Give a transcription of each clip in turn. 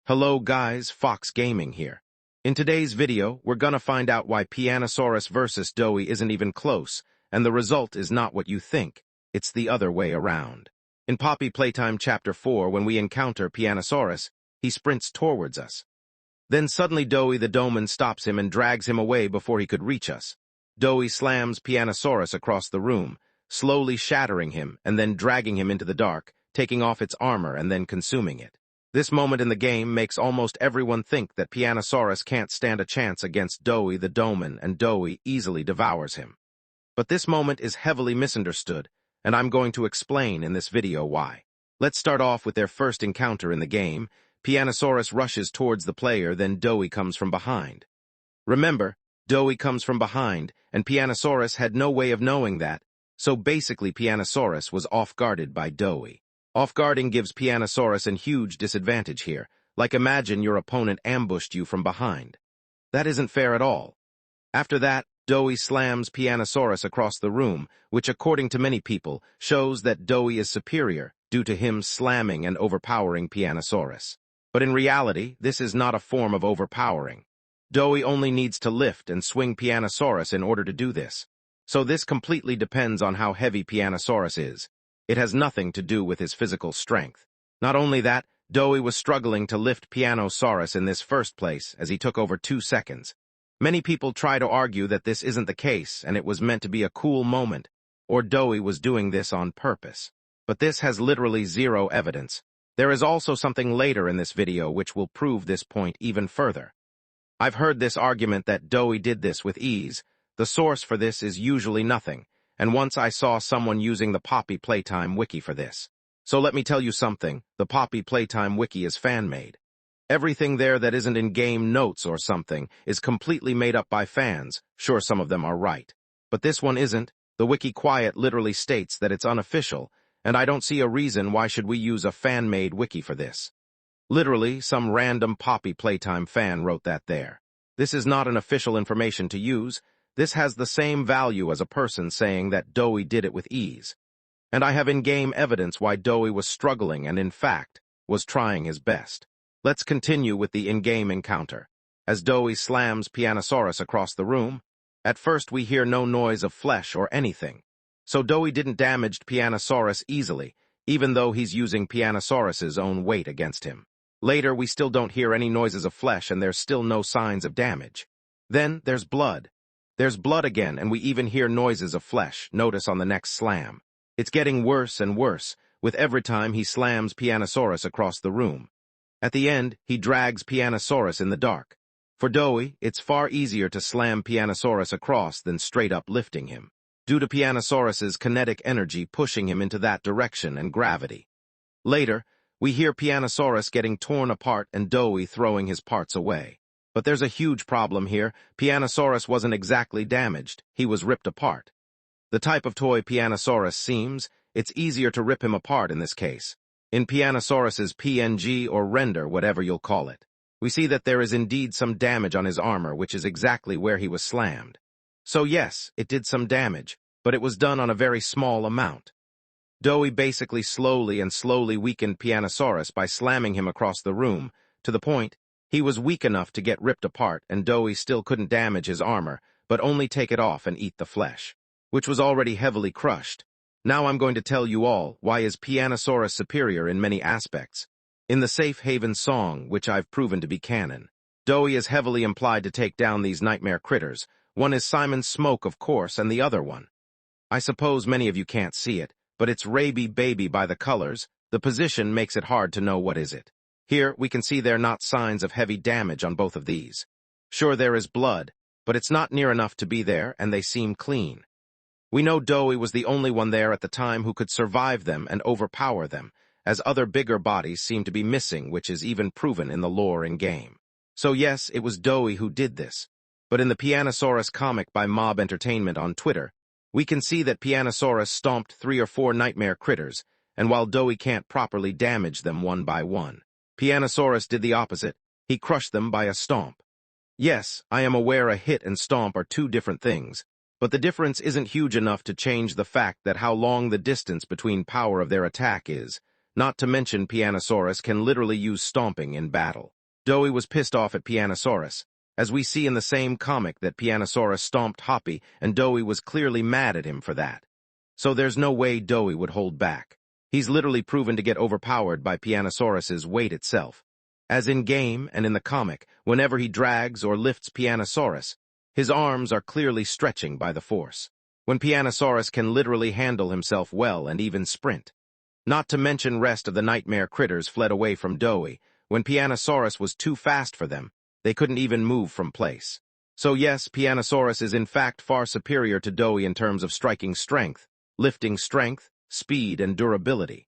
Hello guys, Fox Gaming here. In today's video, we're gonna find out why Pianosaurus versus Doey isn't even close, and the result is not what you think. It's the other way around. In Poppy Playtime Chapter 4, when we encounter Pianosaurus, he sprints towards us. Then suddenly Doey the Doman stops him and drags him away before he could reach us. Doey slams Pianosaurus across the room, slowly shattering him and then dragging him into the dark, taking off its armor and then consuming it. This moment in the game makes almost everyone think that Pianosaurus can't stand a chance against Doey the Doman, and Doey easily devours him. But this moment is heavily misunderstood, and I'm going to explain in this video why. Let's start off with their first encounter in the game. Pianosaurus rushes towards the player, then Doey comes from behind. Remember, Doey comes from behind, and Pianosaurus had no way of knowing that, so basically Pianosaurus was off-guarded by Doey. Off-guarding gives Pianosaurus a huge disadvantage here, like imagine your opponent ambushed you from behind. That isn't fair at all. After that, Doey slams Pianosaurus across the room, which according to many people shows that Doey is superior due to him slamming and overpowering Pianosaurus. But in reality, this is not a form of overpowering. Doey only needs to lift and swing Pianosaurus in order to do this. So this completely depends on how heavy Pianosaurus is. It has nothing to do with his physical strength. Not only that, Doey was struggling to lift Pianosaurus in this first place, as he took over 2 seconds. Many people try to argue that this isn't the case, and it was meant to be a cool moment, or Doey was doing this on purpose. But this has literally zero evidence. There is also something later in this video which will prove this point even further. I've heard this argument that Doey did this with ease. The source for this is usually nothing. And once I saw someone using the Poppy Playtime wiki for this. So let me tell you something, the Poppy Playtime wiki is fan-made. Everything there that isn't in game notes or something is completely made up by fans. Sure, some of them are right. But this one isn't. The wiki quiet literally states that it's unofficial, and I don't see a reason why should we use a fan-made wiki for this. Literally, some random Poppy Playtime fan wrote that there. This is not an official information to use. This has the same value as a person saying that Doey did it with ease. And I have in-game evidence why Doey was struggling and, in fact, was trying his best. Let's continue with the in-game encounter. As Doey slams Pianosaurus across the room, at first we hear no noise of flesh or anything. So Doey didn't damage Pianosaurus easily, even though he's using Pianosaurus's own weight against him. Later, we still don't hear any noises of flesh and there's still no signs of damage. Then there's blood. There's blood again, and we even hear noises of flesh, notice on the next slam. It's getting worse and worse, with every time he slams Pianosaurus across the room. At the end, he drags Pianosaurus in the dark. For Doey, it's far easier to slam Pianosaurus across than straight up lifting him, due to Pianosaurus's kinetic energy pushing him into that direction and gravity. Later, we hear Pianosaurus getting torn apart and Doey throwing his parts away. But there's a huge problem here. Pianosaurus wasn't exactly damaged. He was ripped apart. The type of toy Pianosaurus seems, it's easier to rip him apart in this case. In Pianosaurus's PNG or render, whatever you'll call it, we see that there is indeed some damage on his armor, which is exactly where he was slammed. So yes, it did some damage, but it was done on a very small amount. Doey basically slowly weakened Pianosaurus by slamming him across the room, to the point he was weak enough to get ripped apart, and Doey still couldn't damage his armor, but only take it off and eat the flesh, which was already heavily crushed. Now I'm going to tell you all why is Pianosaurus superior in many aspects. In the Safe Haven song, which I've proven to be canon, Doey is heavily implied to take down these nightmare critters. One is Simon Smoke, of course, and the other one. I suppose many of you can't see it, but it's Raby Baby by the colors. The position makes it hard to know what is it. Here, we can see there are not signs of heavy damage on both of these. Sure, there is blood, but it's not near enough to be there, and they seem clean. We know Doey was the only one there at the time who could survive them and overpower them, as other bigger bodies seem to be missing, which is even proven in the lore in-game. So yes, it was Doey who did this. But in the Pianosaurus comic by Mob Entertainment on Twitter, we can see that Pianosaurus stomped 3 or 4 nightmare critters, and while Doey can't properly damage them one by one, Pianosaurus did the opposite. He crushed them by a stomp. Yes, I am aware a hit and stomp are 2 different things, but the difference isn't huge enough to change the fact that how long the distance between power of their attack is, not to mention Pianosaurus can literally use stomping in battle. Doey was pissed off at Pianosaurus, as we see in the same comic that Pianosaurus stomped Hoppy and Doey was clearly mad at him for that. So there's no way Doey would hold back. He's literally proven to get overpowered by Pianosaurus's weight itself. As in game and in the comic, whenever he drags or lifts Pianosaurus, his arms are clearly stretching by the force. When Pianosaurus can literally handle himself well and even sprint. Not to mention rest of the nightmare critters fled away from Doey. When Pianosaurus was too fast for them, they couldn't even move from place. So yes, Pianosaurus is in fact far superior to Doey in terms of striking strength, lifting strength, speed, and durability.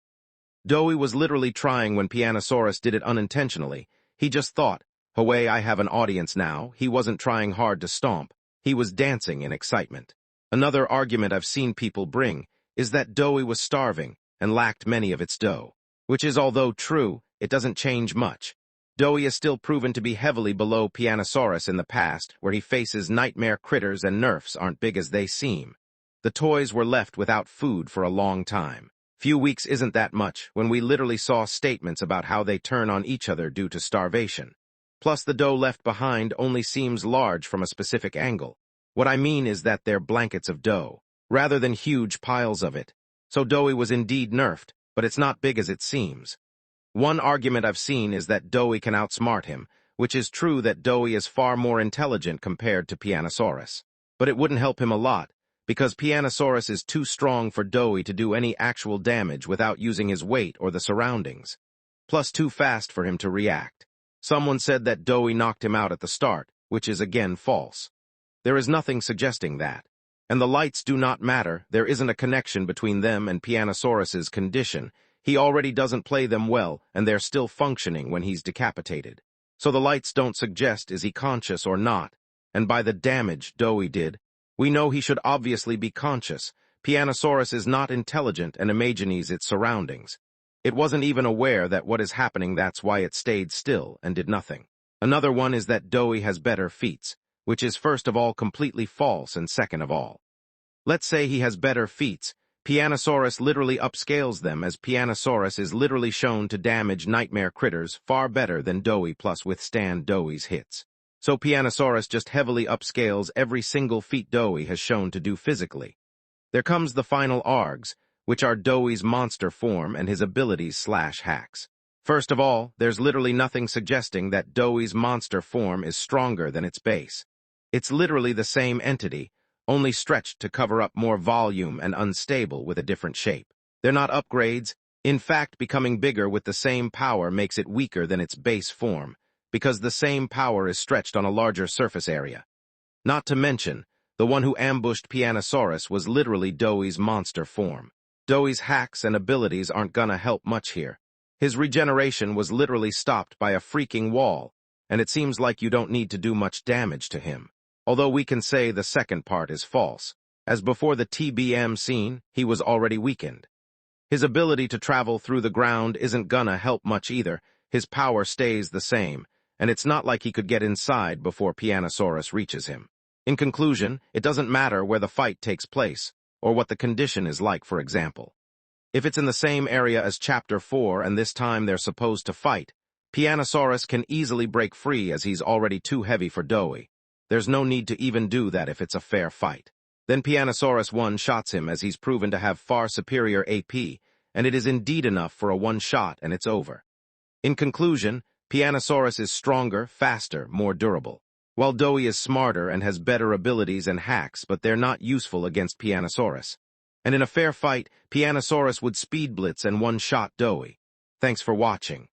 Doey was literally trying when Pianosaurus did it unintentionally. He just thought, "Hooray, I have an audience now." He wasn't trying hard to stomp. He was dancing in excitement. Another argument I've seen people bring is that Doey was starving and lacked many of its dough, which is, although true, it doesn't change much. Doey is still proven to be heavily below Pianosaurus in the past, where he faces nightmare critters and nerfs aren't big as they seem. The toys were left without food for a long time. Few weeks isn't that much when we literally saw statements about how they turn on each other due to starvation. Plus, the dough left behind only seems large from a specific angle. What I mean is that they're blankets of dough, rather than huge piles of it. So Doey was indeed nerfed, but it's not big as it seems. One argument I've seen is that Doey can outsmart him, which is true that Doey is far more intelligent compared to Pianosaurus. But it wouldn't help him a lot, because Pianosaurus is too strong for Doey to do any actual damage without using his weight or the surroundings. Plus too fast for him to react. Someone said that Doey knocked him out at the start, which is again false. There is nothing suggesting that. And the lights do not matter. There isn't a connection between them and Pianosaurus's condition. He already doesn't play them well, and they're still functioning when he's decapitated. So the lights don't suggest is he conscious or not. And by the damage Doey did, we know he should obviously be conscious. Pianosaurus is not intelligent and imagines its surroundings. It wasn't even aware that what is happening, that's why it stayed still and did nothing. Another one is that Doey has better feats, which is first of all completely false and second of all. Let's say he has better feats. Pianosaurus literally upscales them, as Pianosaurus is literally shown to damage nightmare critters far better than Doey plus withstand Doey's hits. So Pianosaurus just heavily upscales every single feat Doey has shown to do physically. There comes the final args, which are Doey's monster form and his abilities/hacks. First of all, there's literally nothing suggesting that Doey's monster form is stronger than its base. It's literally the same entity, only stretched to cover up more volume and unstable with a different shape. They're not upgrades. In fact, becoming bigger with the same power makes it weaker than its base form, because the same power is stretched on a larger surface area. Not to mention, the one who ambushed Pianosaurus was literally Doey's monster form. Doey's hacks and abilities aren't gonna help much here. His regeneration was literally stopped by a freaking wall, and it seems like you don't need to do much damage to him. Although we can say the second part is false, as before the TBM scene, he was already weakened. His ability to travel through the ground isn't gonna help much either. His power stays the same, and it's not like he could get inside before Pianosaurus reaches him. In conclusion, it doesn't matter where the fight takes place, or what the condition is like, for example. If it's in the same area as Chapter 4 and this time they're supposed to fight, Pianosaurus can easily break free as he's already too heavy for Doey. There's no need to even do that if it's a fair fight. Then Pianosaurus one-shots him as he's proven to have far superior AP, and it is indeed enough for a one-shot and it's over. In conclusion, Pianosaurus is stronger, faster, more durable, while Doey is smarter and has better abilities and hacks, but they're not useful against Pianosaurus. And in a fair fight, Pianosaurus would speed blitz and one-shot Doey. Thanks for watching.